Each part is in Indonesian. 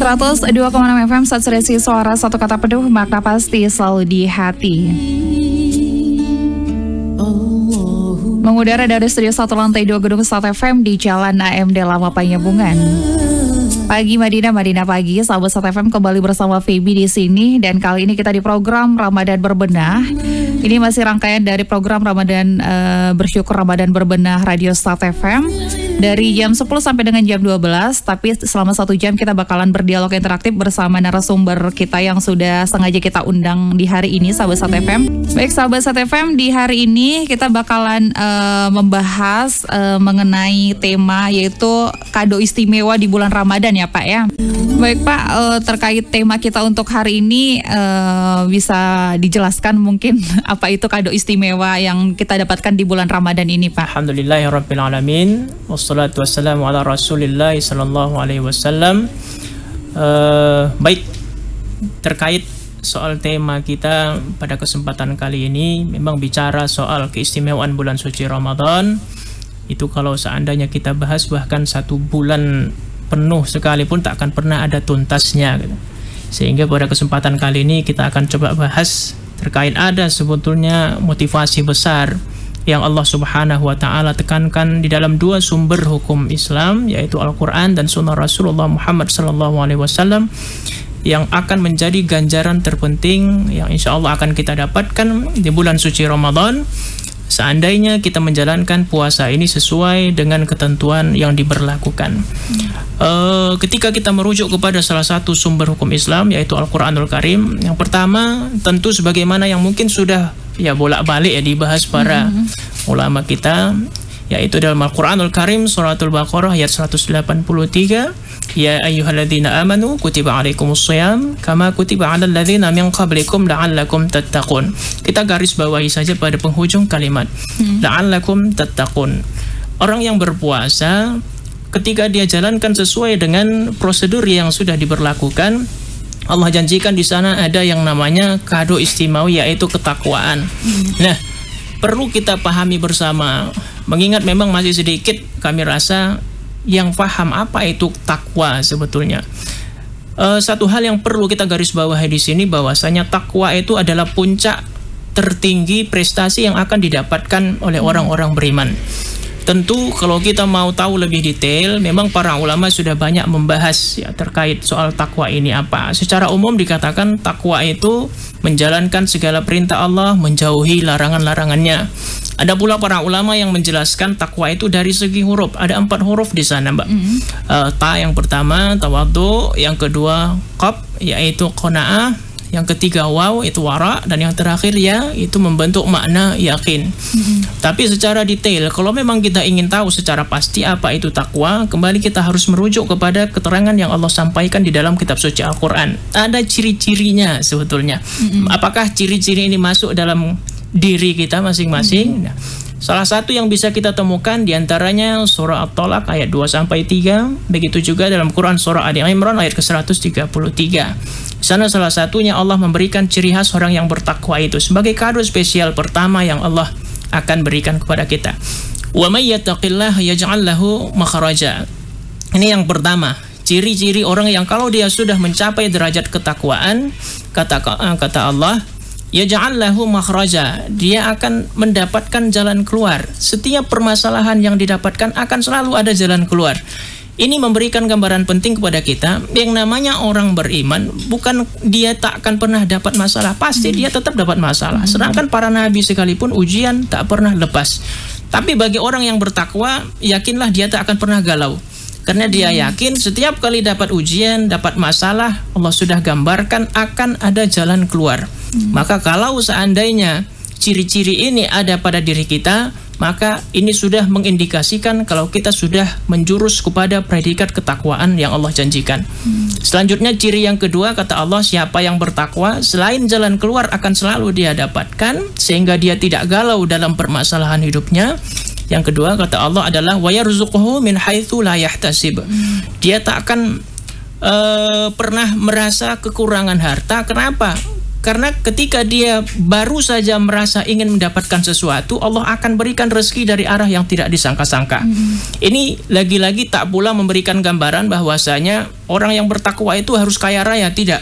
102,6 FM Saturasi Suara Satu Kata Penuh, makna pasti selalu di hati. Mengudara dari studio 1 lantai 2 gedung Sat FM di Jalan AMD Lama Penyambungan. Pagi Madinah pagi, sahabat Sat FM kembali bersama Feby di sini, dan kali ini kita di program Ramadan Berbenah. Ini masih rangkaian dari program Ramadan Bersyukur Ramadan Berbenah Radio Sat FM dari jam 10 sampai dengan jam 12. Tapi selama 1 jam kita bakalan berdialog interaktif bersama narasumber kita yang sudah sengaja kita undang di hari ini, sahabat Sat FM. Baik sahabat Sat FM, di hari ini kita bakalan membahas mengenai tema yaitu kado istimewa di bulan Ramadan ya Pak ya. Baik Pak, terkait tema kita untuk hari ini bisa dijelaskan mungkin apa itu kado istimewa yang kita dapatkan di bulan Ramadan ini Pak? Alhamdulillahirabbil alamin, wassalatu wassalamu ala Rasulillah sallallahu alaihi wasallam. Baik, terkait soal tema kita pada kesempatan kali ini memang bicara soal keistimewaan bulan suci Ramadan. Itu kalau seandainya kita bahas bahkan 1 bulan penuh sekalipun tak akan pernah ada tuntasnya gitu. Sehingga pada kesempatan kali ini kita akan coba bahas terkait ada sebetulnya motivasi besar yang Allah Subhanahu wa Ta'ala tekankan di dalam 2 sumber hukum Islam, yaitu Al-Quran dan Sunnah Rasulullah Muhammad SAW, yang akan menjadi ganjaran terpenting yang insya Allah akan kita dapatkan di bulan suci Ramadan seandainya kita menjalankan puasa ini sesuai dengan ketentuan yang diberlakukan. Ketika kita merujuk kepada salah satu sumber hukum Islam, yaitu Al-Quranul Karim, yang pertama tentu sebagaimana yang mungkin sudah ya bolak-balik ya dibahas para ulama kita, yaitu dalam Al-Quranul Karim suratul Baqarah ayat 183, ya ayyuhalladzina amanu kutiba alaikumusshiyam kama kutiba alal ladzina min qablikum la'allakum tattaqun. Kita garis bawahi saja pada penghujung kalimat la'allakum tattaqun. Orang yang berpuasa ketika dia jalankan sesuai dengan prosedur yang sudah diberlakukan, Allah janjikan di sana ada yang namanya kado istimewa, yaitu ketakwaan. Nah, perlu kita pahami bersama, mengingat memang masih sedikit kami rasa yang paham apa itu takwa sebetulnya. Satu hal yang perlu kita garis bawahi di sini bahwasanya takwa itu adalah puncak tertinggi prestasi yang akan didapatkan oleh orang-orang beriman. Tentu kalau kita mau tahu lebih detail, memang para ulama sudah banyak membahas ya terkait soal takwa ini apa. Secara umum dikatakan takwa itu menjalankan segala perintah Allah, menjauhi larangan-larangannya. Ada pula para ulama yang menjelaskan takwa itu dari segi huruf. Ada 4 huruf di sana, Mbak. Ta yang pertama, tawadhu, yang kedua qaf, yaitu qanaah, yang ketiga waw itu wara, dan yang terakhir ya itu membentuk makna yakin. Tapi secara detail kalau memang kita ingin tahu secara pasti apa itu takwa, kembali kita harus merujuk kepada keterangan yang Allah sampaikan di dalam kitab suci Al-Quran. Ada ciri-cirinya sebetulnya. Apakah ciri-ciri ini masuk dalam diri kita masing-masing? Nah, salah satu yang bisa kita temukan diantaranya surah At-Talaq ayat 2-3, begitu juga dalam Quran surah Ali Imran ayat ke-133. Di sana salah satunya Allah memberikan ciri khas orang yang bertakwa itu sebagai kado spesial pertama yang Allah akan berikan kepada kita. Wa may yattaqillaha yaj'al lahu makhraja. Ini yang pertama, ciri-ciri orang yang kalau dia sudah mencapai derajat ketakwaan, kata Allah, yaj'al lahu makhraja, dia akan mendapatkan jalan keluar. Setiap permasalahan yang didapatkan akan selalu ada jalan keluar. Ini memberikan gambaran penting kepada kita, yang namanya orang beriman bukan dia tak akan pernah dapat masalah, pasti dia tetap dapat masalah. Sedangkan para nabi sekalipun ujian tak pernah lepas. Tapi bagi orang yang bertakwa, yakinlah dia tak akan pernah galau. Karena dia yakin setiap kali dapat ujian, dapat masalah, Allah sudah gambarkan akan ada jalan keluar. Maka kalau seandainya ciri-ciri ini ada pada diri kita, maka ini sudah mengindikasikan kalau kita sudah menjurus kepada predikat ketakwaan yang Allah janjikan. Selanjutnya ciri yang kedua, kata Allah, siapa yang bertakwa selain jalan keluar akan selalu dia dapatkan sehingga dia tidak galau dalam permasalahan hidupnya. Yang kedua, kata Allah, adalah wa yarzuquhu min haitsu la yahtasib. Dia tak akan pernah merasa kekurangan harta. Kenapa? Karena ketika dia baru saja merasa ingin mendapatkan sesuatu, Allah akan berikan rezeki dari arah yang tidak disangka-sangka. Ini lagi-lagi tak pula memberikan gambaran bahwasanya orang yang bertakwa itu harus kaya raya, tidak.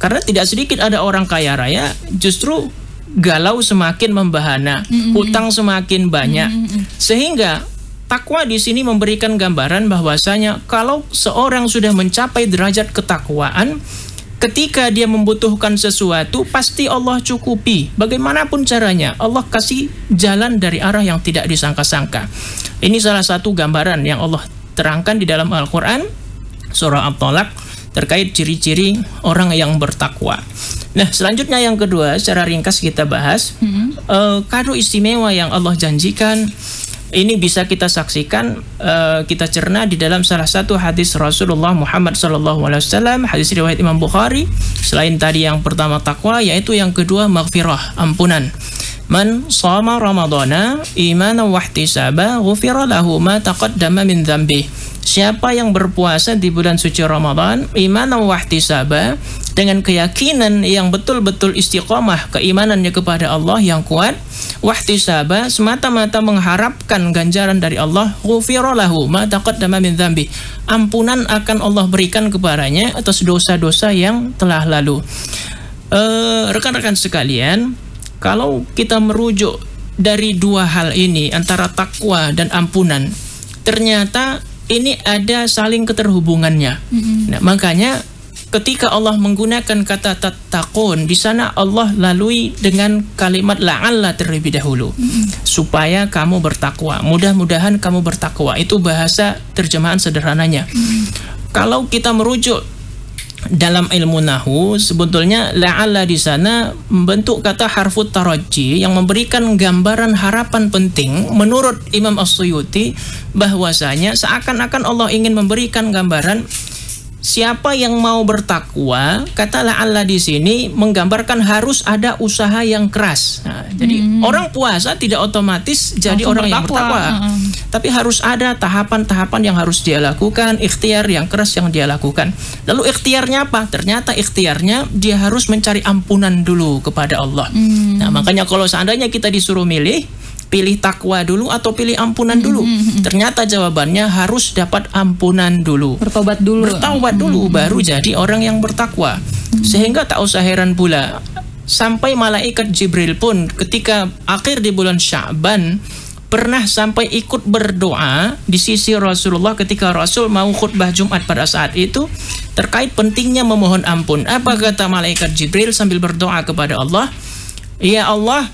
Karena tidak sedikit ada orang kaya raya justru galau semakin membahana, hutang semakin banyak. Sehingga takwa di sini memberikan gambaran bahwasanya kalau seorang sudah mencapai derajat ketakwaan, ketika dia membutuhkan sesuatu, pasti Allah cukupi. Bagaimanapun caranya, Allah kasih jalan dari arah yang tidak disangka-sangka. Ini salah satu gambaran yang Allah terangkan di dalam Al-Quran, surah At-Talaq, terkait ciri-ciri orang yang bertakwa. Nah, selanjutnya yang kedua, secara ringkas kita bahas, kado istimewa yang Allah janjikan. Ini bisa kita saksikan, kita cerna di dalam salah satu hadis Rasulullah Muhammad SAW, hadis riwayat Imam Bukhari. Selain tadi yang pertama takwa, yaitu yang kedua maghfirah, ampunan. Man shama ramadhana imanan wahtisaba ghufira lahu ma taqaddama min dzambi. Siapa yang berpuasa di bulan suci Ramadan imanan wahtisaba, dengan keyakinan yang betul-betul istiqomah keimanannya kepada Allah yang kuat, wahtisaba, semata-mata mengharapkan ganjaran dari Allah, ghufira lahu ma taqaddama min dzambi, ampunan akan Allah berikan kepadanya atas dosa-dosa yang telah lalu. Rekan-rekan sekalian, kalau kita merujuk dari dua hal ini, antara takwa dan ampunan, ternyata ini ada saling keterhubungannya. Nah, makanya ketika Allah menggunakan kata tattaqun, di sana Allah lalui dengan kalimat la'alla terlebih dahulu, supaya kamu bertakwa. Mudah-mudahan kamu bertakwa. Itu bahasa terjemahan sederhananya. Kalau kita merujuk dalam ilmu nahwu, sebetulnya la'alla di sana membentuk kata harfut taraji yang memberikan gambaran harapan penting menurut Imam As-Suyuti, bahwasanya seakan-akan Allah ingin memberikan gambaran siapa yang mau bertakwa. Kata la'alla di sini menggambarkan harus ada usaha yang keras. Nah, jadi orang puasa tidak otomatis jadi orang yang bertakwa. Tapi harus ada tahapan-tahapan yang harus dia lakukan, ikhtiar yang keras yang dia lakukan. Lalu ikhtiarnya apa? Ternyata ikhtiarnya dia harus mencari ampunan dulu kepada Allah. Nah, makanya kalau seandainya kita disuruh milih, pilih takwa dulu atau pilih ampunan dulu? Ternyata jawabannya harus dapat ampunan dulu. Bertobat dulu. Baru jadi orang yang bertakwa. Sehingga tak usah heran pula, sampai malaikat Jibril pun ketika akhir di bulan Sya'ban pernah sampai ikut berdoa di sisi Rasulullah ketika Rasul mau khutbah Jumat pada saat itu, terkait pentingnya memohon ampun. Apa kata malaikat Jibril sambil berdoa kepada Allah? Ya Allah,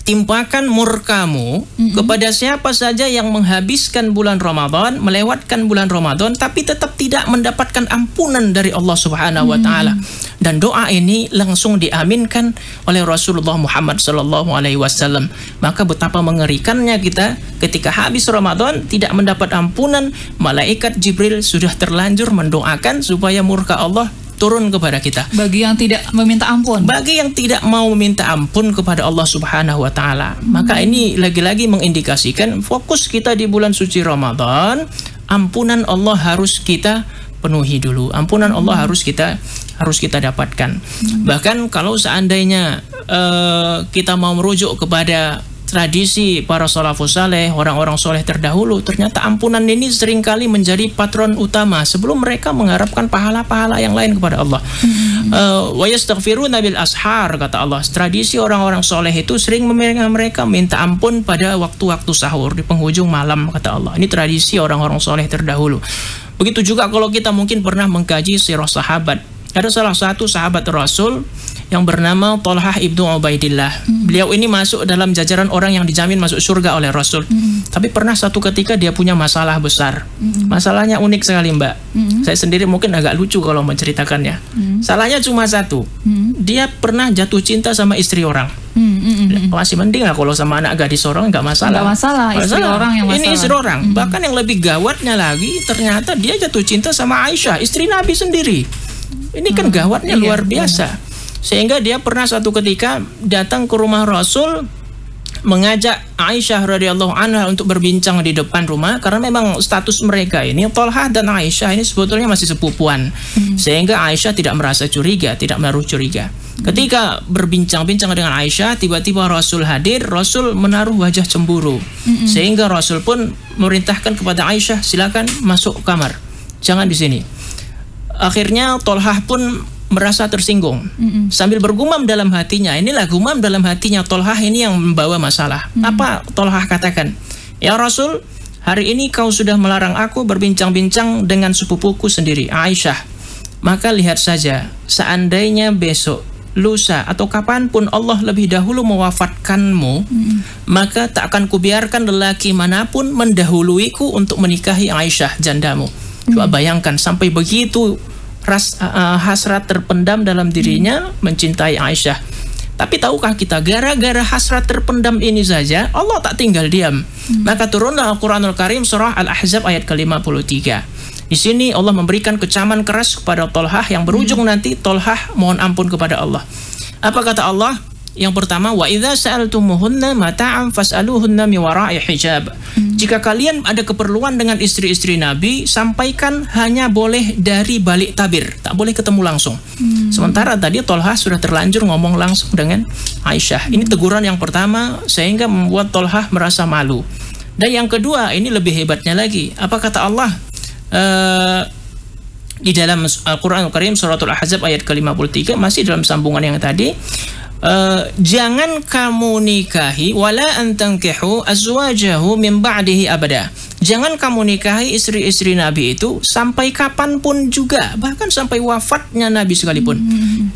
timpakan murkamu kepada siapa saja yang menghabiskan bulan Ramadan, melewatkan bulan Ramadan, tapi tetap tidak mendapatkan ampunan dari Allah Subhanahu wa Ta'ala. Dan doa ini langsung diaminkan oleh Rasulullah Muhammad SAW. Maka betapa mengerikannya kita ketika habis Ramadan tidak mendapat ampunan, malaikat Jibril sudah terlanjur mendoakan supaya murka Allah turun kepada kita. Bagi yang tidak meminta ampun. Bagi yang tidak mau meminta ampun kepada Allah Subhanahu wa Ta'ala. Maka ini lagi-lagi mengindikasikan fokus kita di bulan suci Ramadan, ampunan Allah harus kita penuhi dulu. Ampunan Allah harus kita dapatkan. Bahkan kalau seandainya kita mau merujuk kepada tradisi para salafus saleh, orang-orang soleh terdahulu, ternyata ampunan ini seringkali menjadi patron utama sebelum mereka mengharapkan pahala-pahala yang lain kepada Allah. Wa yastaghfiruna bil ashar, kata Allah. Tradisi orang-orang soleh itu sering mereka minta ampun pada waktu-waktu sahur, di penghujung malam, kata Allah. Ini tradisi orang-orang soleh terdahulu. Begitu juga kalau kita mungkin pernah mengkaji sirah sahabat. Ada salah satu sahabat Rasul yang bernama Thalhah ibnu Ubaidillah. Beliau ini masuk dalam jajaran orang yang dijamin masuk surga oleh Rasul. Tapi pernah satu ketika dia punya masalah besar. Masalahnya unik sekali, Mbak. Saya sendiri mungkin agak lucu kalau menceritakannya. Salahnya cuma satu. Dia pernah jatuh cinta sama istri orang. Masih mending lah kalau sama anak gadis orang, nggak masalah. Nggak masalah, istri orang yang masalah. Ini istri orang. Bahkan yang lebih gawatnya lagi, ternyata dia jatuh cinta sama Aisyah, istri Nabi sendiri. Ini kan gawatnya luar biasa. Sehingga dia pernah satu ketika datang ke rumah Rasul, mengajak Aisyah radhiyallahu anha untuk berbincang di depan rumah, karena memang status mereka ini, Thalhah dan Aisyah ini sebetulnya masih sepupuan. Sehingga Aisyah tidak merasa curiga, tidak menaruh curiga. Ketika berbincang-bincang dengan Aisyah, tiba-tiba Rasul hadir, Rasul menaruh wajah cemburu. Sehingga Rasul pun memerintahkan kepada Aisyah, silakan masuk kamar, jangan di sini. Akhirnya Tolhah pun merasa tersinggung, sambil bergumam dalam hatinya. Inilah gumam dalam hatinya Tolhah ini yang membawa masalah. Apa Tolhah katakan? Ya Rasul, hari ini kau sudah melarang aku berbincang-bincang dengan sepupuku sendiri, Aisyah. Maka lihat saja, seandainya besok, lusa, atau kapanpun Allah lebih dahulu mewafatkanmu, maka tak akan kubiarkan lelaki manapun mendahuluiku untuk menikahi Aisyah, jandamu. Coba bayangkan, sampai begitu hasrat terpendam dalam dirinya mencintai Aisyah. Tapi tahukah kita, gara-gara hasrat terpendam ini saja Allah tak tinggal diam. Maka turunlah Al-Quranul Karim surah Al-Ahzab ayat ke-53. Di sini Allah memberikan kecaman keras kepada Tolhah yang berujung nanti Tolhah mohon ampun kepada Allah. Apa kata Allah? Yang pertama, wa idza sa'altumuhunna mata'an fas'aluhunna min wara'i hijab. Jika kalian ada keperluan dengan istri-istri Nabi, sampaikan hanya boleh dari balik tabir, tak boleh ketemu langsung. Sementara tadi Tolhah sudah terlanjur ngomong langsung dengan Aisyah. Ini teguran yang pertama sehingga membuat Tolhah merasa malu. Dan yang kedua, ini lebih hebatnya lagi. Apa kata Allah? Di dalam Al-Quran Al-Karim suratul Ahzab ayat ke-53, masih dalam sambungan yang tadi, jangan kamu nikahi wala antankihu azwajahu min ba'dihi abada. Jangan kamu nikahi istri-istri Nabi itu sampai kapanpun juga, bahkan sampai wafatnya Nabi sekalipun.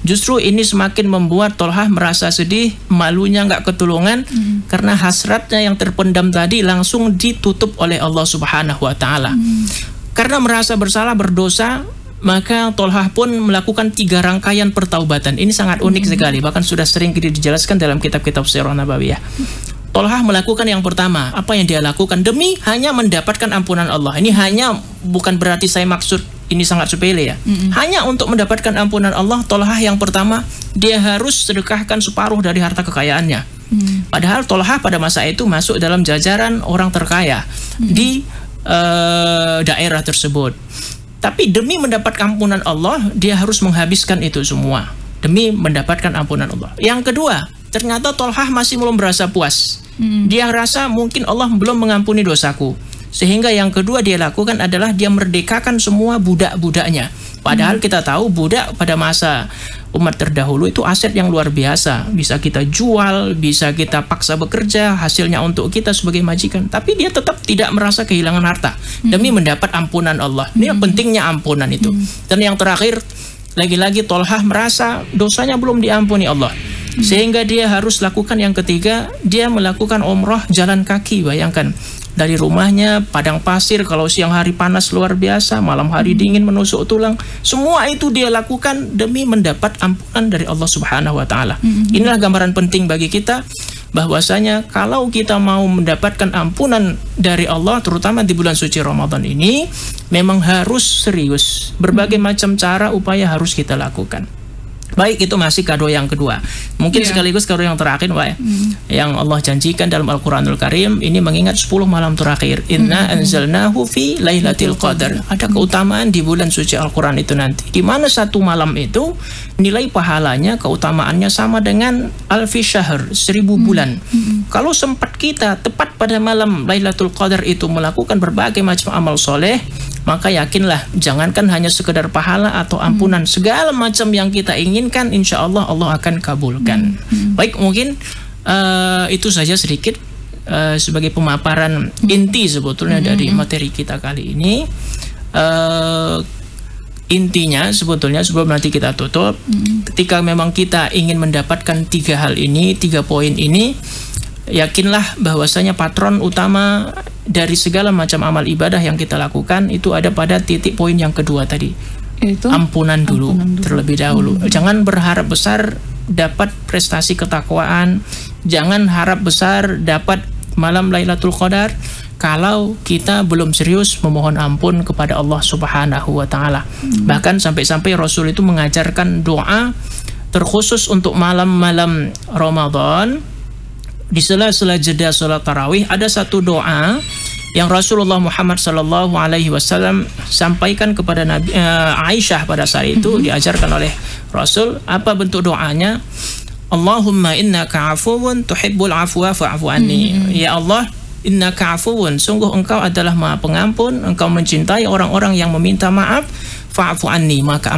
Justru ini semakin membuat Tolhah merasa sedih, malunya nggak ketulungan, karena hasratnya yang terpendam tadi langsung ditutup oleh Allah Subhanahu wa Ta'ala. Karena merasa bersalah, berdosa, maka Tolhah pun melakukan 3 rangkaian pertaubatan. Ini sangat unik sekali, bahkan sudah sering dijelaskan dalam kitab-kitab Sirah Nabawiyah. Tolhah melakukan yang pertama, apa yang dia lakukan? Demi hanya mendapatkan ampunan Allah. Ini hanya, bukan berarti saya maksud ini sangat sepele ya. Hanya untuk mendapatkan ampunan Allah, Tolhah yang pertama, dia harus sedekahkan separuh dari harta kekayaannya. Padahal Tolhah pada masa itu masuk dalam jajaran orang terkaya di daerah tersebut. Tapi demi mendapatkan ampunan Allah, dia harus menghabiskan itu semua demi mendapatkan ampunan Allah. Yang kedua, ternyata Tolhah masih belum merasa puas. Dia rasa mungkin Allah belum mengampuni dosaku. Sehingga yang kedua dia lakukan adalah dia merdekakan semua budak-budaknya. Padahal kita tahu budak pada masa umat terdahulu itu aset yang luar biasa. Bisa kita jual, bisa kita paksa bekerja, hasilnya untuk kita sebagai majikan. Tapi dia tetap tidak merasa kehilangan harta demi mendapat ampunan Allah. Ini pentingnya ampunan itu. Dan yang terakhir, lagi-lagi Tolhah merasa dosanya belum diampuni Allah. Sehingga dia harus lakukan yang ketiga, dia melakukan umrah jalan kaki. Bayangkan, dari rumahnya padang pasir, kalau siang hari panas luar biasa, malam hari dingin menusuk tulang, semua itu dia lakukan demi mendapat ampunan dari Allah Subhanahu wa Ta'ala. Inilah gambaran penting bagi kita, bahwasanya kalau kita mau mendapatkan ampunan dari Allah, terutama di bulan suci Ramadan ini, memang harus serius. Berbagai macam cara, upaya harus kita lakukan. Baik, itu masih kado yang kedua. Mungkin sekaligus kado yang terakhir, Pak, yang Allah janjikan dalam Al-Quranul Karim, ini mengingat 10 malam terakhir. Inna anzalnahu fi lailatul qadar. Ada keutamaan di bulan suci Al-Quran itu nanti, di mana satu malam itu nilai pahalanya, keutamaannya sama dengan alfi syahr, 1000 bulan. Kalau sempat kita tepat pada malam Lailatul Qadar itu melakukan berbagai macam amal soleh, maka yakinlah, jangankan hanya sekedar pahala atau ampunan, segala macam yang kita inginkan, insya Allah Allah akan kabulkan. Baik, mungkin itu saja sedikit sebagai pemaparan inti sebetulnya dari materi kita kali ini. Intinya sebetulnya, sebelum nanti kita tutup, ketika memang kita ingin mendapatkan 3 hal ini, 3 poin ini, yakinlah bahwasanya patron utama dari segala macam amal ibadah yang kita lakukan itu ada pada titik poin yang kedua tadi, yaitu ampunan dulu terlebih dahulu. Jangan berharap besar dapat prestasi ketakwaan, jangan harap besar dapat malam Lailatul Qadar kalau kita belum serius memohon ampun kepada Allah Subhanahu wa Ta'ala. Bahkan sampai-sampai Rasul itu mengajarkan doa terkhusus untuk malam-malam Ramadan. Di sela-sela jeda sholat tarawih ada satu doa yang Rasulullah Muhammad sallallahu alaihi wasallam sampaikan kepada Nabi Aisyah pada saat itu, diajarkan oleh Rasul. Apa bentuk doanya? Allahumma innaka afuwun tuhibbul afwa fa'fu anni. Ya Allah, innaka afuwun, sungguh engkau adalah Maha Pengampun, engkau mencintai orang-orang yang meminta maaf. Fa'fu anni, maka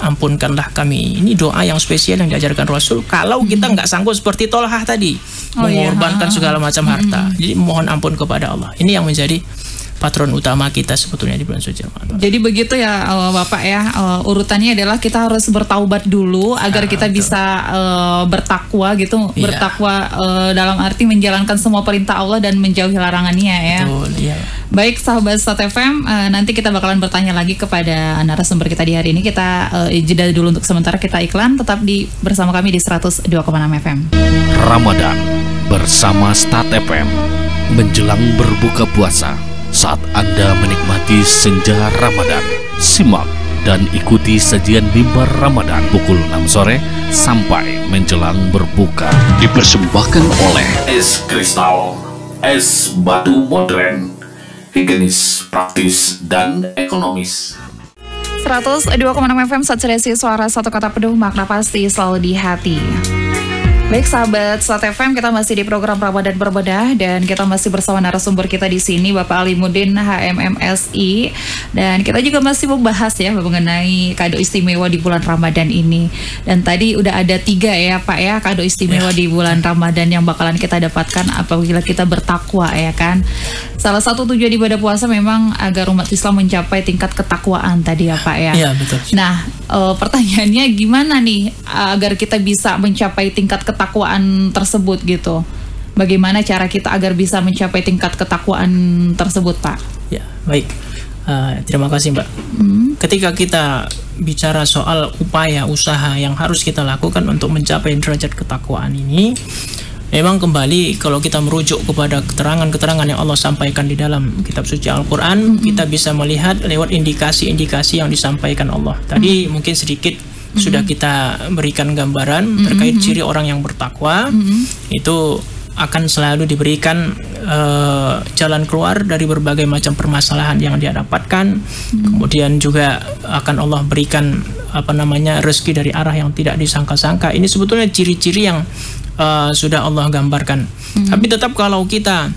ampunkanlah kami. Ini doa yang spesial yang diajarkan Rasul. Kalau kita nggak sanggup seperti Tolhah tadi, mengorbankan segala macam harta, jadi mohon ampun kepada Allah. Ini yang menjadi patron utama kita sebetulnya di bulan suci Ramadan. Jadi begitu ya Bapak ya, urutannya adalah kita harus bertaubat dulu agar kita bisa bertakwa gitu, bertakwa dalam arti menjalankan semua perintah Allah dan menjauhi larangannya ya. Betul, iya. Baik sahabat Start FM, nanti kita bakalan bertanya lagi kepada narasumber kita di hari ini. Kita jeda dulu untuk sementara, kita iklan, tetap bersama kami di 102,6 FM. Ramadan bersama Start FM menjelang berbuka puasa. Saat Anda menikmati senja Ramadan, simak dan ikuti sajian mimbar Ramadan pukul 6 sore sampai menjelang berbuka. Dipersembahkan oleh Es Kristal, es batu modern, higienis, praktis, dan ekonomis. 102,6 FM Saturasi, suara satu kata penuh makna pasti selalu di hati. Baik sahabat Start FM, kita masih di program Ramadan Berbedah dan kita masih bersama narasumber kita di sini Bapak Alimuddin HMMSI, dan kita juga masih membahas ya mengenai kado istimewa di bulan Ramadan ini. Dan tadi udah ada 3 ya Pak ya, kado istimewa di bulan Ramadan yang bakalan kita dapatkan apabila kita bertakwa ya kan. Salah satu tujuan ibadah puasa memang agar umat Islam mencapai tingkat ketakwaan tadi ya Pak ya. Iya betul. Nah pertanyaannya gimana nih agar kita bisa mencapai tingkat ketakwaan tersebut gitu? Bagaimana cara kita agar bisa mencapai tingkat ketakwaan tersebut Pak? Ya baik, terima kasih Mbak. Ketika kita bicara soal upaya usaha yang harus kita lakukan untuk mencapai derajat ketakwaan ini, memang kembali kalau kita merujuk kepada keterangan-keterangan yang Allah sampaikan di dalam kitab suci Al-Quran, kita bisa melihat lewat indikasi-indikasi yang disampaikan Allah. Tadi mungkin sedikit sudah kita berikan gambaran terkait ciri orang yang bertakwa. Itu akan selalu diberikan jalan keluar dari berbagai macam permasalahan yang dia dapatkan. Kemudian juga akan Allah berikan rezeki dari arah yang tidak disangka-sangka. Ini sebetulnya ciri-ciri yang sudah Allah gambarkan. Tapi tetap kalau kita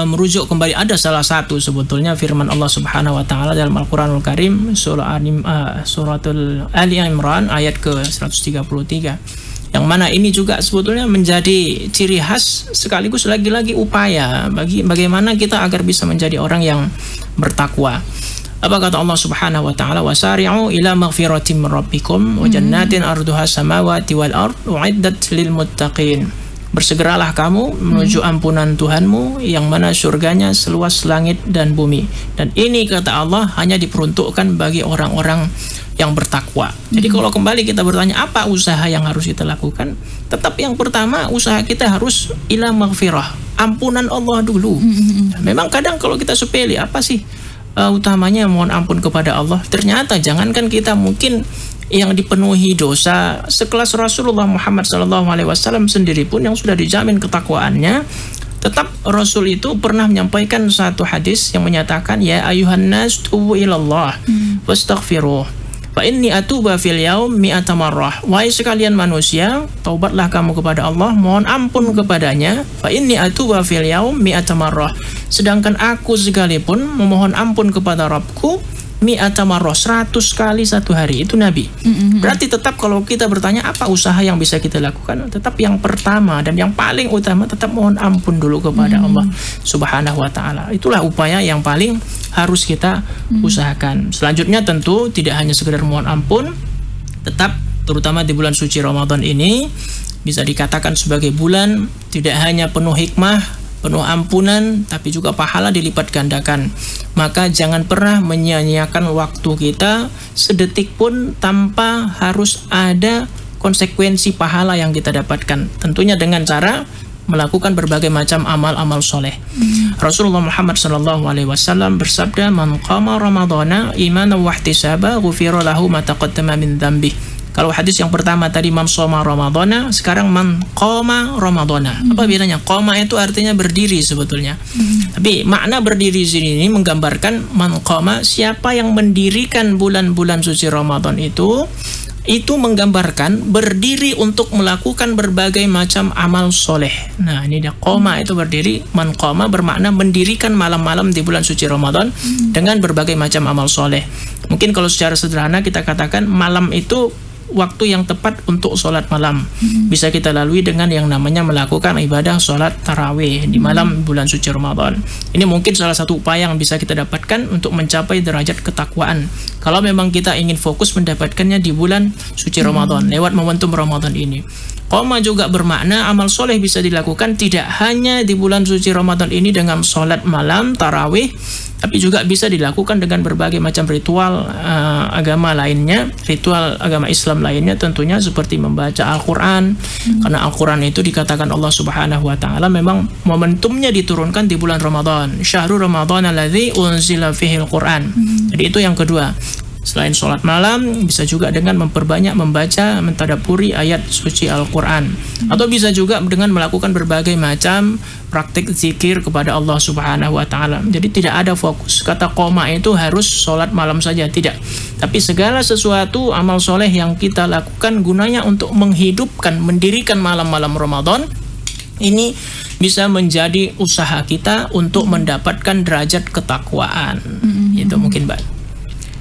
merujuk kembali, ada salah satu sebetulnya firman Allah Subhanahu wa taala dalam Al-Qur'anul Karim, suratul Ali Imran ayat ke-133. Yang mana ini juga sebetulnya menjadi ciri khas sekaligus lagi-lagi upaya bagaimana kita agar bisa menjadi orang yang bertakwa. Apa kata Allah Subhanahu wa taala? Wasari'u ila maghfiratin min rabbikum wa jannatin arduha samawati wal ard uiddat lil muttaqin. Bersegeralah kamu menuju ampunan Tuhanmu yang mana surganya seluas langit dan bumi. Dan ini kata Allah hanya diperuntukkan bagi orang-orang yang bertakwa. Jadi kalau kembali kita bertanya apa usaha yang harus kita lakukan, tetap yang pertama usaha kita harus ila maghfirah, ampunan Allah dulu. Memang kadang kalau kita sepele, apa sih utamanya mohon ampun kepada Allah. Ternyata jangankan kita mungkin yang dipenuhi dosa sekelas Rasulullah Muhammad SAW sendiri pun yang sudah dijamin ketakwaannya, tetap Rasul itu pernah menyampaikan satu hadis yang menyatakan ya ayuhan nas tubu ilallah wastaghfiruh fa inni atuba fil yaum mi'ata marrah. Wahai sekalian manusia, taubatlah kamu kepada Allah, mohon ampun kepadanya. Fa inni atuba fil yaum mi'ata marrah. Sedangkan aku sekalipun memohon ampun kepada Rabbku mi'ata marrah, 100 kali satu hari. Itu Nabi. Berarti tetap kalau kita bertanya apa usaha yang bisa kita lakukan, tetap yang pertama dan yang paling utama tetap mohon ampun dulu kepada Allah Subhanahu wa taala. Itulah upaya yang paling harus kita usahakan. Selanjutnya tentu tidak hanya sekedar mohon ampun, tetap terutama di bulan suci Ramadan ini bisa dikatakan sebagai bulan tidak hanya penuh hikmah, penuh ampunan, tapi juga pahala dilipat gandakan. Maka jangan pernah menyia-nyiakan waktu kita sedetik pun tanpa harus ada konsekuensi pahala yang kita dapatkan. Tentunya dengan cara melakukan berbagai macam amal-amal soleh. Rasulullah Muhammad SAW bersabda, "Man qama Ramadhana imanan wa ihtisaba, ghufira lahu ma taqaddama min dzambi." Kalau hadis yang pertama tadi man shoma ramadhana, sekarang man qama ramadhana. Apa bedanya? Qama itu artinya berdiri sebetulnya. Tapi makna berdiri di sini ini menggambarkan man qama, siapa yang mendirikan bulan-bulan suci Ramadan itu menggambarkan berdiri untuk melakukan berbagai macam amal soleh. Nah, ini dia qoma itu berdiri, man qoma bermakna mendirikan malam-malam di bulan suci Ramadan dengan berbagai macam amal soleh. Mungkin kalau secara sederhana kita katakan malam itu waktu yang tepat untuk sholat malam. Bisa kita lalui dengan yang namanya melakukan ibadah sholat tarawih di malam bulan suci Ramadan. Ini mungkin salah satu upaya yang bisa kita dapatkan untuk mencapai derajat ketakwaan. Kalau memang kita ingin fokus mendapatkannya di bulan suci Ramadan lewat momentum Ramadan ini. Qoma juga bermakna amal soleh bisa dilakukan tidak hanya di bulan suci Ramadan ini dengan sholat malam tarawih, tapi juga bisa dilakukan dengan berbagai macam ritual agama lainnya, ritual agama Islam lainnya tentunya seperti membaca Al-Quran. Karena Al-Quran itu dikatakan Allah Subhanahu wa Ta'ala memang momentumnya diturunkan di bulan Ramadan. Syahrul Ramadan alladzi unzila fihil Quran. Jadi itu yang kedua. Selain sholat malam, bisa juga dengan memperbanyak membaca, mentadaburi ayat suci Al-Quran. Atau bisa juga dengan melakukan berbagai macam praktik zikir kepada Allah Subhanahu wa Ta'ala. Jadi tidak ada fokus kata qoma itu harus sholat malam saja, tidak. Tapi segala sesuatu amal soleh yang kita lakukan gunanya untuk menghidupkan, mendirikan malam-malam Ramadan, ini bisa menjadi usaha kita untuk mendapatkan derajat ketakwaan. Itu mungkin, Mbak.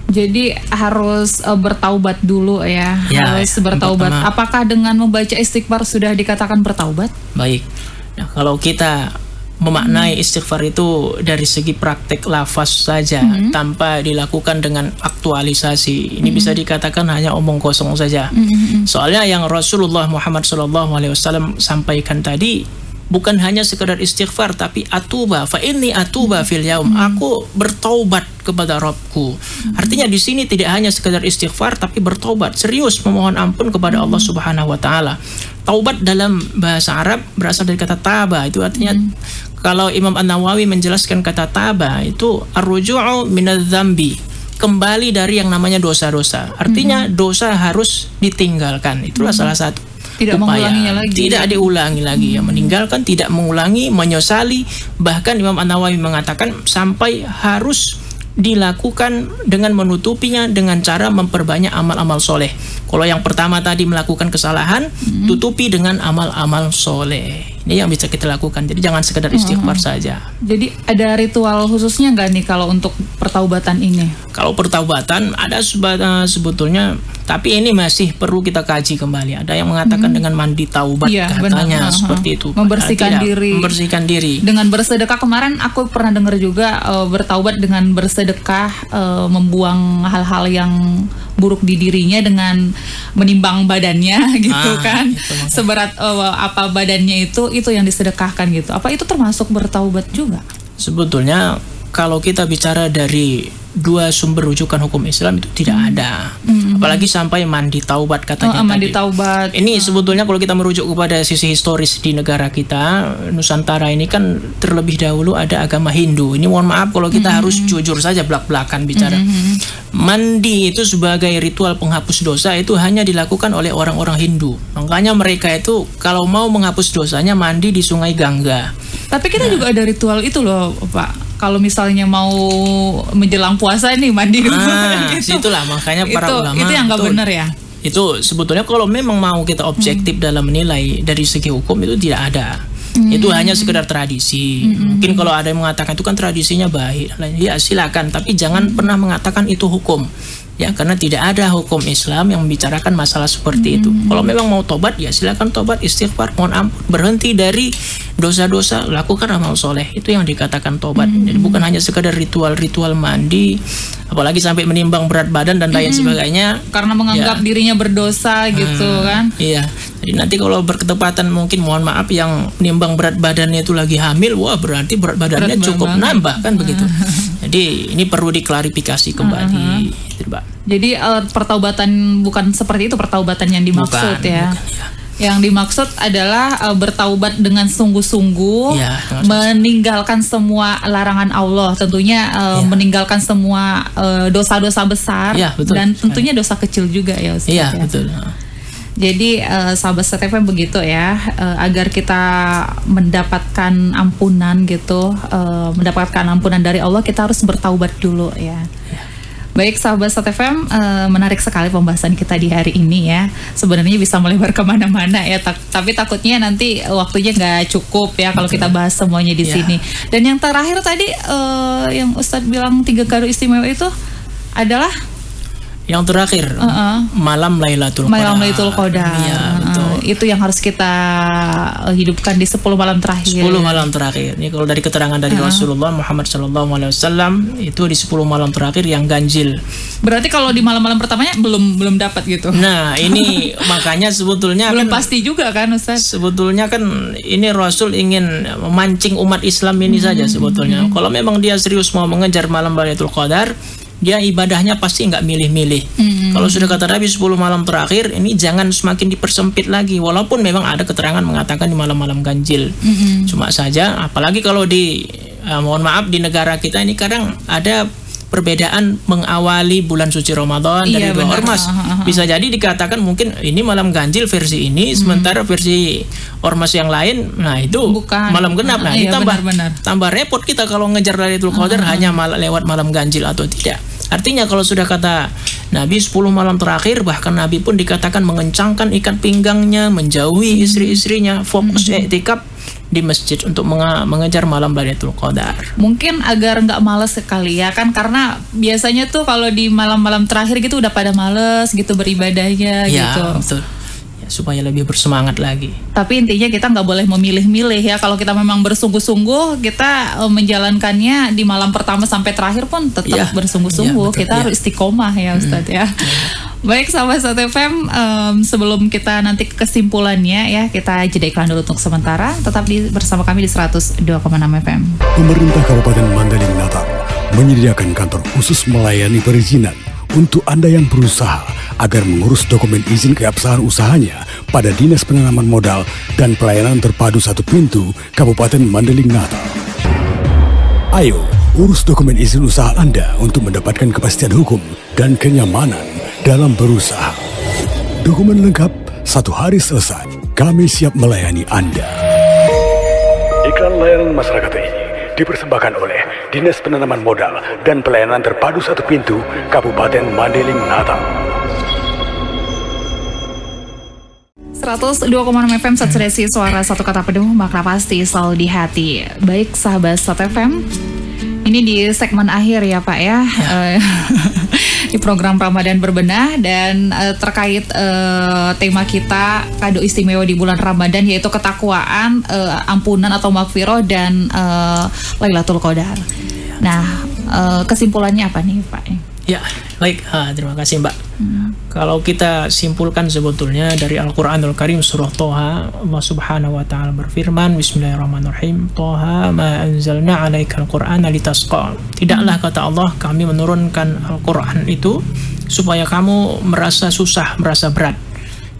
Jadi harus bertaubat dulu ya, harus bertaubat. Apakah dengan membaca istighfar sudah dikatakan bertaubat? Baik. Nah, kalau kita memaknai istighfar itu dari segi praktek lafaz saja tanpa dilakukan dengan aktualisasi, ini bisa dikatakan hanya omong kosong saja. Soalnya yang Rasulullah Muhammad SAW sampaikan tadi bukan hanya sekedar istighfar, tapi atuba fa inni atuba fil yaum, aku bertaubat kepada Rabbku. Artinya di sini tidak hanya sekedar istighfar, tapi bertaubat, serius memohon ampun kepada Allah Subhanahu wa Ta'ala. Taubat dalam bahasa Arab berasal dari kata taba, itu artinya kalau Imam An-Nawawi menjelaskan kata taba itu ar-ruju'u minadz-dzambi, kembali dari yang namanya dosa-dosa. Artinya dosa harus ditinggalkan. Itulah salah satu tidak upaya, mengulanginya lagi. Tidak diulangi lagi, ya, meninggalkan, tidak mengulangi, menyesali. Bahkan Imam An-Nawawi mengatakan sampai harus dilakukan dengan menutupinya dengan cara memperbanyak amal-amal soleh. Kalau yang pertama tadi melakukan kesalahan, tutupi dengan amal-amal soleh. Ini yang bisa kita lakukan. Jadi jangan sekedar istighfar saja. Jadi ada ritual khususnya nggak nih kalau untuk pertaubatan ini? Kalau pertaubatan ada sebetulnya, tapi ini masih perlu kita kaji kembali. Ada yang mengatakan dengan mandi taubat, katanya seperti itu. Membersihkan diri. Membersihkan diri. Dengan bersedekah, kemarin aku pernah dengar juga bertaubat dengan bersedekah, membuang hal-hal yang buruk di dirinya dengan menimbang badannya gitu kan. Seberat apa badannya itu yang disedekahkan gitu. Apa itu termasuk bertaubat juga? Sebetulnya kalau kita bicara dari dua sumber rujukan hukum Islam itu tidak ada. Apalagi sampai mandi taubat katanya mandi tadi. Taubat. Ini sebetulnya kalau kita merujuk kepada sisi historis di negara kita, Nusantara ini kan terlebih dahulu ada agama Hindu. Ini mohon maaf kalau kita harus jujur saja belak-belakan bicara. Mandi itu sebagai ritual penghapus dosa itu hanya dilakukan oleh orang-orang Hindu. Makanya mereka itu kalau mau menghapus dosanya mandi di Sungai Gangga. Tapi kita juga ada ritual itu loh, Pak. Kalau misalnya mau menjelang puasa nih mandi gitu. Itulah makanya para ulama itu yang nggak benar ya. Itu sebetulnya kalau memang mau kita objektif dalam menilai dari segi hukum itu tidak ada. Itu hanya sekedar tradisi. Mungkin kalau ada yang mengatakan itu kan tradisinya baik, ya silakan. Tapi jangan pernah mengatakan itu hukum. Ya, karena tidak ada hukum Islam yang membicarakan masalah seperti itu. Kalau memang mau tobat, ya silakan tobat, istighfar, mohon ampun, berhenti dari dosa-dosa, lakukan amal soleh. Itu yang dikatakan tobat. Jadi bukan hanya sekedar ritual-ritual mandi, apalagi sampai menimbang berat badan dan lain sebagainya. Karena menganggap dirinya berdosa gitu kan. Iya. Jadi nanti kalau berketepatan mungkin mohon maaf yang menimbang berat badannya itu lagi hamil, wah berarti berat badannya cukup nambah kan begitu. Jadi ini perlu diklarifikasi kembali. Jadi pertaubatan bukan seperti itu pertaubatan yang dimaksud bukan, ya. Yang dimaksud adalah bertaubat dengan sungguh-sungguh, Ya, meninggalkan semua larangan Allah, tentunya meninggalkan semua dosa-dosa besar, Ya, betul. dan tentunya dosa kecil juga ya Ustaz. Iya, Ya. betul. Jadi sahabat STFM begitu ya, agar kita mendapatkan ampunan gitu, mendapatkan ampunan dari Allah, kita harus bertaubat dulu ya. Baik sahabat STFM, menarik sekali pembahasan kita di hari ini ya. Sebenarnya bisa melebar kemana-mana ya, tapi takutnya nanti waktunya nggak cukup ya kalau kita bahas semuanya di sini. Dan yang terakhir tadi yang Ustadz bilang 3 kado istimewa itu adalah yang terakhir malam Lailatul Qadar. Malam Lailatul Qadar. Iya, betul. Itu yang harus kita hidupkan di 10 malam terakhir. 10 malam terakhir. Ini kalau dari keterangan dari Rasulullah Muhammad SAW, itu di 10 malam terakhir yang ganjil. Berarti kalau di malam-malam pertamanya belum dapat gitu. Nah, ini makanya sebetulnya belum kan, pasti juga kan Ustaz. sebetulnya kan ini Rasul ingin memancing umat Islam ini saja sebetulnya. Kalau memang dia serius mau mengejar malam Lailatul Qadar, dia ibadahnya pasti nggak milih-milih. Kalau sudah kata Nabi 10 malam terakhir, ini jangan semakin dipersempit lagi. Walaupun memang ada keterangan mengatakan di malam-malam ganjil. Cuma saja, apalagi kalau di mohon maaf di negara kita ini kadang ada perbedaan mengawali bulan suci Ramadan dari dua ormas. Bisa jadi dikatakan mungkin ini malam ganjil versi ini, sementara versi ormas yang lain, nah itu bukan malam genap. Nah, ini tambah repot kita kalau ngejar Lailatul Qadar hanya lewat malam ganjil atau tidak. Artinya kalau sudah kata Nabi 10 malam terakhir, bahkan Nabi pun dikatakan mengencangkan ikat pinggangnya, menjauhi istri-istrinya, fokus i'tikaf di masjid untuk mengejar malam Lailatul Qadar. Mungkin agar nggak males sekali ya kan, karena biasanya tuh kalau di malam-malam terakhir gitu udah pada males gitu beribadahnya gitu. Betul. Ya, supaya lebih bersemangat lagi. Tapi intinya kita nggak boleh memilih-milih ya. Kalau kita memang bersungguh-sungguh, kita menjalankannya di malam pertama sampai terakhir pun tetap bersungguh-sungguh. Kita harus istiqomah ya Ustadz ya. Baik sahabat STFM, sebelum kita nanti kesimpulannya ya, kita jeda iklan dulu untuk sementara. Tetap bersama kami di 102,6 FM. Pemerintah Kabupaten Mandailing Natal menyediakan kantor khusus melayani perizinan untuk Anda yang berusaha agar mengurus dokumen izin keabsahan usahanya pada Dinas Penanaman Modal dan Pelayanan Terpadu Satu Pintu Kabupaten Mandailing Natal. Ayo, urus dokumen izin usaha Anda untuk mendapatkan kepastian hukum dan kenyamanan dalam berusaha. Dokumen lengkap, 1 hari selesai. Kami siap melayani Anda. Iklan layanan masyarakat ini dipersembahkan oleh Dinas Penanaman Modal dan Pelayanan Terpadu Satu Pintu Kabupaten Mandailing Natal. 102,6 FM Satsresi, suara satu kata penuh makna pasti selalu di hati. Baik sahabat STFM, ini di segmen akhir ya Pak ya. Di program Ramadan Berbenah, dan terkait tema kita kado istimewa di bulan Ramadan, yaitu ketakwaan, ampunan atau maghfirah, dan Lailatul Qadar. Nah, kesimpulannya apa nih Pak? Ya, baik. Terima kasih Mbak. Kalau kita simpulkan sebetulnya dari Al-Quranul Karim surah Toha, Allah Subhanahu wa Ta'ala berfirman, Bismillahirrahmanirrahim, Toha ma anzalna alaikal Qur'ana litasqa. Tidaklah kata Allah, kami menurunkan Al-Quran itu supaya kamu merasa susah, merasa berat.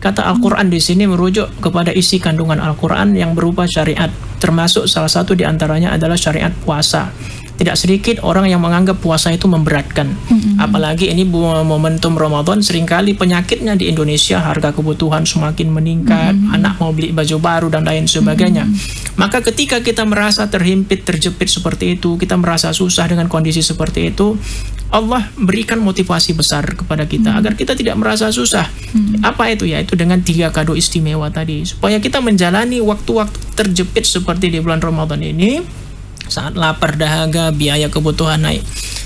Kata Al-Quran di sini merujuk kepada isi kandungan Al-Quran yang berupa syariat, termasuk salah satu di antaranya adalah syariat puasa. Tidak sedikit orang yang menganggap puasa itu memberatkan. Apalagi ini momentum Ramadan, seringkali penyakitnya di Indonesia, harga kebutuhan semakin meningkat, anak mau beli baju baru dan lain sebagainya. Maka ketika kita merasa terhimpit, terjepit seperti itu, kita merasa susah dengan kondisi seperti itu, Allah berikan motivasi besar kepada kita agar kita tidak merasa susah. Apa itu? Ya, itu dengan 3 kado istimewa tadi, supaya kita menjalani waktu-waktu terjepit seperti di bulan Ramadan ini, saat lapar, dahaga, biaya kebutuhan naik.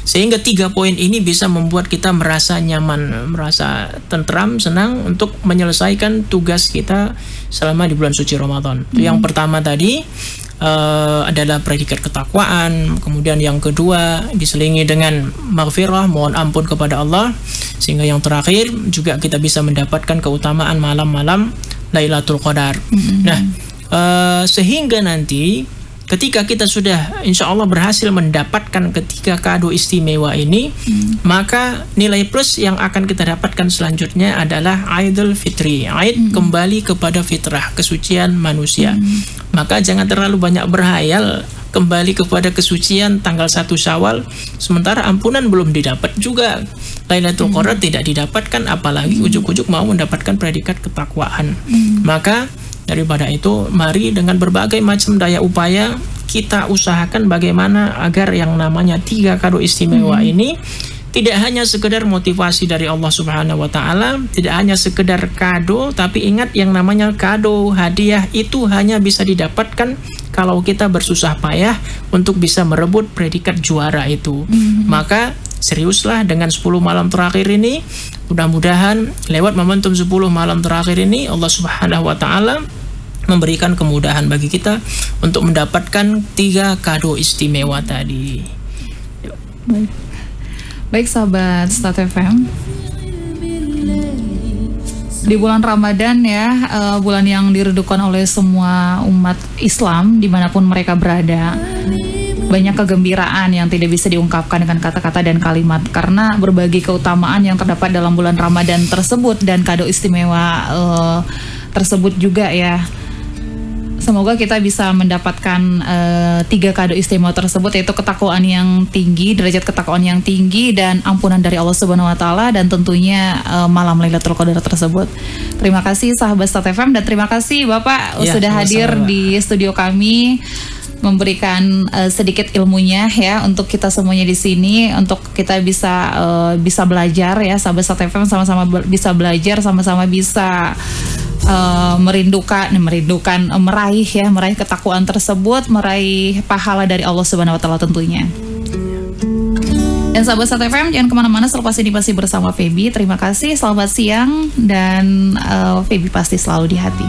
Sehingga 3 poin ini bisa membuat kita merasa nyaman, merasa tentram, senang untuk menyelesaikan tugas kita selama di bulan suci Ramadan. Yang pertama tadi adalah predikat ketakwaan. Kemudian yang kedua diselingi dengan maghfirah, mohon ampun kepada Allah. Sehingga yang terakhir juga kita bisa mendapatkan keutamaan malam-malam Lailatul Qadar. Nah, sehingga nanti ketika kita sudah insya Allah berhasil mendapatkan ketiga kado istimewa ini, maka nilai plus yang akan kita dapatkan selanjutnya adalah Idul Fitri, Aid kembali kepada fitrah, kesucian manusia. Maka jangan terlalu banyak berhayal kembali kepada kesucian tanggal 1 Syawal, sementara ampunan belum didapat juga, Lailatul Qadar tidak didapatkan, apalagi ujuk-ujuk mau mendapatkan predikat ketakwaan. Maka daripada itu, mari dengan berbagai macam daya upaya kita usahakan bagaimana agar yang namanya 3 kado istimewa ini tidak hanya sekedar motivasi dari Allah Subhanahu wa Ta'ala, tidak hanya sekedar kado, tapi ingat yang namanya kado, hadiah itu hanya bisa didapatkan kalau kita bersusah payah untuk bisa merebut predikat juara itu. Maka seriuslah dengan 10 malam terakhir ini. Mudah-mudahan lewat momentum 10 malam terakhir ini Allah Subhanahu wa Ta'ala memberikan kemudahan bagi kita untuk mendapatkan 3 kado istimewa tadi. Baik sahabat Stat FM, di bulan Ramadan ya, bulan yang dirindukan oleh semua umat Islam dimanapun mereka berada, banyak kegembiraan yang tidak bisa diungkapkan dengan kata-kata dan kalimat karena berbagai keutamaan yang terdapat dalam bulan Ramadan tersebut dan kado istimewa tersebut juga ya. Semoga kita bisa mendapatkan 3 kado istimewa tersebut, yaitu ketakwaan yang tinggi, derajat ketakwaan yang tinggi, dan ampunan dari Allah Subhanahu wa Ta'ala, dan tentunya malam Lailatul Qadar tersebut. Terima kasih sahabat Stat FM, dan terima kasih Bapak sudah hadir di studio kami, memberikan sedikit ilmunya ya untuk kita semuanya di sini, untuk kita bisa belajar ya sahabat Stat FM, sama-sama bisa belajar, sama-sama bisa meraih ketakwaan tersebut, meraih pahala dari Allah Subhanahu wa Ta'ala tentunya. Dan sahabat Stat FM, jangan kemana-mana, selepas ini masih bersama Feby. Terima kasih, selamat siang, dan Feby pasti selalu di hati.